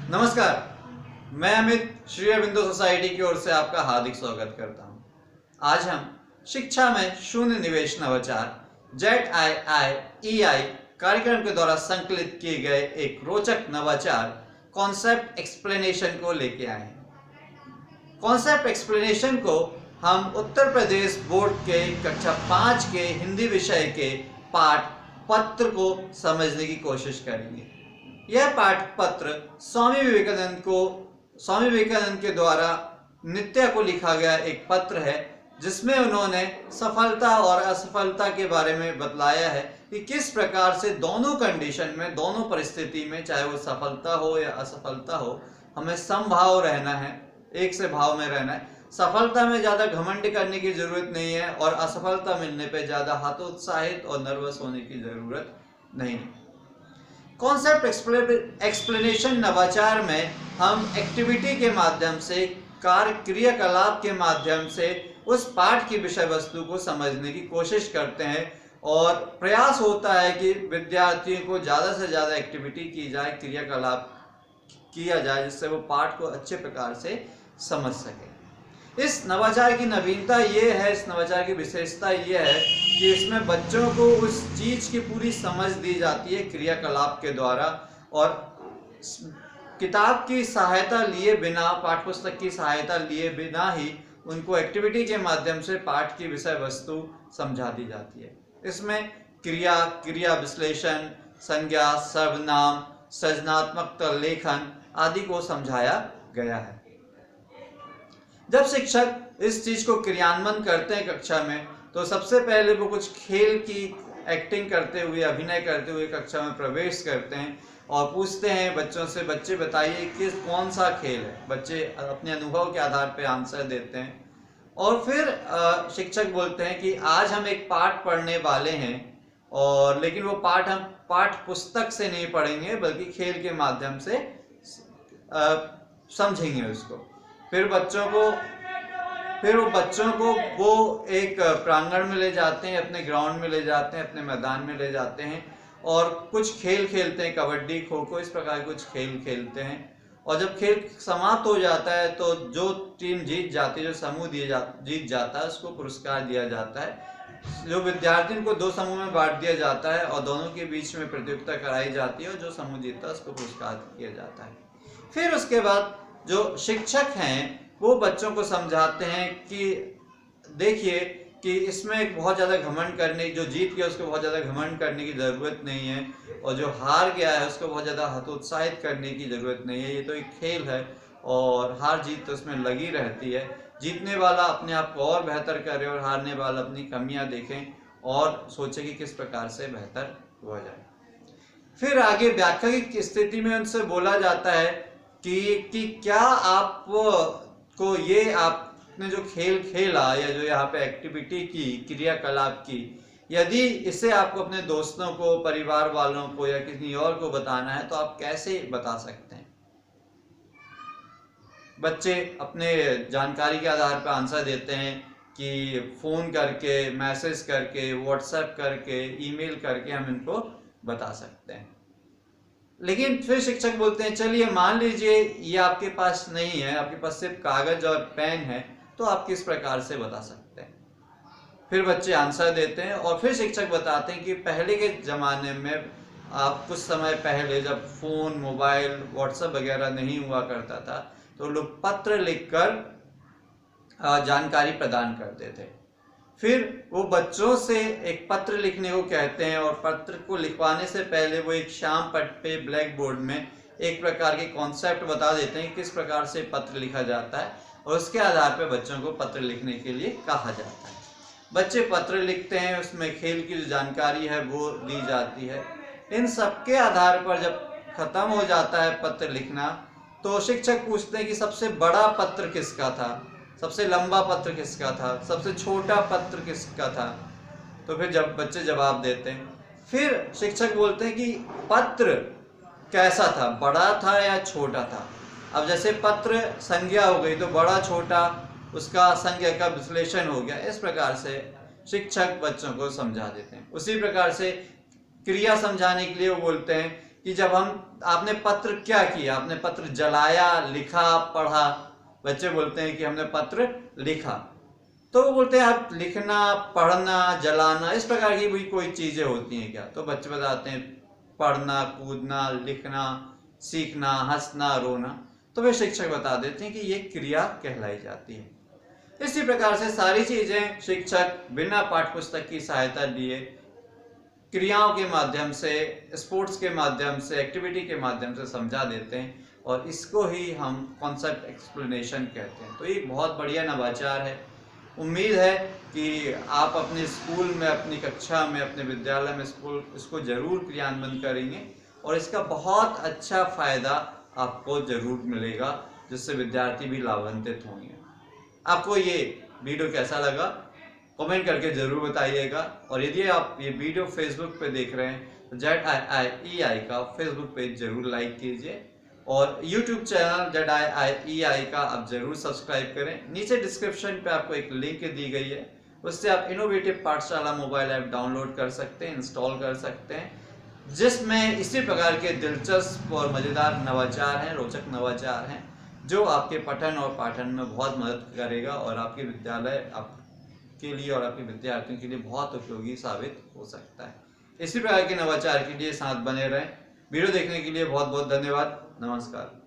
नमस्कार, मैं अमित श्री अरबिंदो सोसाइटी की ओर से आपका हार्दिक स्वागत करता हूं। आज हम शिक्षा में शून्य निवेश नवाचार ZIIEI कार्यक्रम के द्वारा संकलित किए गए एक रोचक नवाचार कॉन्सेप्ट एक्सप्लेनेशन को लेके आए हैं। कॉन्सेप्ट एक्सप्लेनेशन को हम उत्तर प्रदेश बोर्ड के कक्षा 5 के हिंदी विषय के पाठ पत्र को समझने की कोशिश करेंगे। यह पाठ पत्र स्वामी विवेकानंद के द्वारा नित्या को लिखा गया एक पत्र है, जिसमें उन्होंने सफलता और असफलता के बारे में बतलाया है कि किस प्रकार से दोनों कंडीशन में, दोनों परिस्थिति में, चाहे वो सफलता हो या असफलता हो, हमें समभाव रहना है, एक से भाव में रहना है। सफलता में ज्यादा घमंड करने की जरूरत नहीं है और असफलता मिलने पे ज्यादा हतोत्साहित और नर्वस होने की जरूरत नहीं है। कॉन्सेप्ट एक्सप्लेनेशन नवाचार में हम एक्टिविटी के माध्यम से, कार्य क्रियाकलाप के माध्यम से उस पाठ की विषय वस्तु को समझने की कोशिश करते हैं और प्रयास होता है कि विद्यार्थियों को ज़्यादा से ज़्यादा एक्टिविटी की जाए, क्रियाकलाप किया जाए, जिससे वो पाठ को अच्छे प्रकार से समझ सके। इस नवाचार की नवीनता ये है, इस नवाचार की विशेषता ये है कि इसमें बच्चों को उस चीज की पूरी समझ दी जाती है क्रियाकलाप के द्वारा, और किताब की सहायता लिए बिना, पाठ्य पुस्तक की सहायता लिए बिना ही उनको एक्टिविटी के माध्यम से पाठ की विषय वस्तु समझा दी जाती है। इसमें क्रिया विश्लेषण, संज्ञा, सर्वनाम, सृजनात्मक लेखन आदि को समझाया गया है। जब शिक्षक इस चीज को क्रियान्वयन करते हैं कक्षा में, तो सबसे पहले वो कुछ खेल की एक्टिंग करते हुए, अभिनय करते हुए कक्षा में प्रवेश करते हैं और पूछते हैं बच्चों से, बच्चे बताइए कि कौन सा खेल है। बच्चे अपने अनुभव के आधार पर आंसर देते हैं और फिर शिक्षक बोलते हैं कि आज हम एक पाठ पढ़ने वाले हैं, और लेकिन वो पाठ हम पाठ पुस्तक से नहीं पढ़ेंगे बल्कि खेल के माध्यम से समझेंगे उसको। फिर वो बच्चों को वो एक प्रांगण में ले जाते हैं, अपने ग्राउंड में ले जाते हैं, अपने मैदान में ले जाते हैं और कुछ खेल खेलते हैं, कबड्डी, खो खो, इस प्रकार कुछ खेल खेलते हैं। और जब खेल समाप्त हो जाता है तो जो टीम जीत जाती है, जो समूह जीत जाता है, उसको पुरस्कार दिया जाता है। जो विद्यार्थियों को दो समूह में बांट दिया जाता है और दोनों के बीच में प्रतियोगिता कराई जाती है और जो समूह जीतता है उसको पुरस्कार दिया जाता है। फिर उसके बाद जो शिक्षक हैं वो बच्चों को समझाते हैं कि देखिए कि इसमें एक बहुत ज़्यादा घमंड करने, जो जीत गया उसको बहुत ज़्यादा घमंड करने की ज़रूरत नहीं है, और जो हार गया है उसको बहुत ज़्यादा हतोत्साहित करने की ज़रूरत नहीं है। ये तो एक खेल है और हार जीत तो उसमें लगी रहती है। जीतने वाला अपने आप को और बेहतर करे और हारने वाला अपनी कमियां देखें और सोचे कि किस प्रकार से बेहतर हुआ जाए। फिर आगे व्याख्या की स्थिति में उनसे बोला जाता है कि क्या आपको ये आपने जो खेल खेला या जो यहाँ पे एक्टिविटी की, क्रियाकलाप की, यदि इसे आपको अपने दोस्तों को, परिवार वालों को या किसी और को बताना है तो आप कैसे बता सकते हैं। बच्चे अपने जानकारी के आधार पर आंसर देते हैं कि फोन करके, मैसेज करके, व्हाट्सएप करके, ईमेल करके हम इनको बता सकते हैं। लेकिन फिर शिक्षक बोलते हैं चलिए मान लीजिए ये आपके पास नहीं है, आपके पास सिर्फ कागज और पेन है, तो आप किस प्रकार से बता सकते हैं। फिर बच्चे आंसर देते हैं और फिर शिक्षक बताते हैं कि पहले के ज़माने में, आप कुछ समय पहले जब फ़ोन, मोबाइल, व्हाट्सएप वगैरह नहीं हुआ करता था, तो लोग पत्र लिखकर जानकारी प्रदान करते थे। फिर वो बच्चों से एक पत्र लिखने को कहते हैं और पत्र को लिखवाने से पहले वो एक श्याम पट्ट पे ब्लैक बोर्ड में एक प्रकार के कॉन्सेप्ट बता देते हैं किस प्रकार से पत्र लिखा जाता है, और उसके आधार पर बच्चों को पत्र लिखने के लिए कहा जाता है। बच्चे पत्र लिखते हैं, उसमें खेल की जो जानकारी है वो दी जाती है। इन सबके आधार पर जब खत्म हो जाता है पत्र लिखना, तो शिक्षक पूछते हैं कि सबसे बड़ा पत्र किसका था, सबसे लंबा पत्र किसका था, सबसे छोटा पत्र किसका था। तो फिर जब बच्चे जवाब देते हैं, फिर शिक्षक बोलते हैं कि पत्र कैसा था, बड़ा था या छोटा था। अब जैसे पत्र संज्ञा हो गई तो बड़ा छोटा, उसका संज्ञा का विश्लेषण हो गया। इस प्रकार से शिक्षक बच्चों को समझा देते हैं। उसी प्रकार से क्रिया समझाने के लिए वो बोलते हैं कि जब आपने पत्र क्या किया, आपने पत्र जलाया, लिखा, पढ़ा। बच्चे बोलते हैं कि हमने पत्र लिखा, तो वो बोलते हैं आप लिखना, पढ़ना, जलाना इस प्रकार की भी कोई चीजें होती हैं क्या? तो बच्चे बताते हैं पढ़ना, कूदना, लिखना, सीखना, हंसना, रोना। तो वे शिक्षक बता देते हैं कि ये क्रिया कहलाई जाती है। इसी प्रकार से सारी चीजें शिक्षक बिना पाठ्य पुस्तक की सहायता लिए क्रियाओं के माध्यम से, स्पोर्ट्स के माध्यम से, एक्टिविटी के माध्यम से समझा देते हैं, और इसको ही हम कॉन्सेप्ट एक्सप्लेनेशन कहते हैं। तो ये बहुत बढ़िया नवाचार है। उम्मीद है कि आप अपने स्कूल में, अपनी कक्षा में, अपने विद्यालय में इसको जरूर क्रियान्वयन करेंगे और इसका बहुत अच्छा फायदा आपको जरूर मिलेगा, जिससे विद्यार्थी भी लाभान्वित होंगे। आपको ये वीडियो कैसा लगा कमेंट करके जरूर बताइएगा, और यदि आप ये वीडियो फेसबुक पे देख रहे हैं तो ZIIEI का फेसबुक पेज जरूर लाइक कीजिए, और यूट्यूब चैनल ZIIEI का आप जरूर सब्सक्राइब करें। नीचे डिस्क्रिप्शन पे आपको एक लिंक दी गई है, उससे आप इनोवेटिव पाठशाला मोबाइल ऐप डाउनलोड कर सकते हैं, इंस्टॉल कर सकते हैं, जिसमें इसी प्रकार के दिलचस्प और मज़ेदार नवाचार हैं, रोचक नवाचार हैं, जो आपके पठन और पाठन में बहुत मदद करेगा और आपके विद्यालय आपके लिए और आपके विद्यार्थियों के लिए बहुत उपयोगी साबित हो सकता है। इसी प्रकार के नवाचार के लिए साथ बने रहें। वीडियो देखने के लिए बहुत बहुत धन्यवाद। नमस्कार।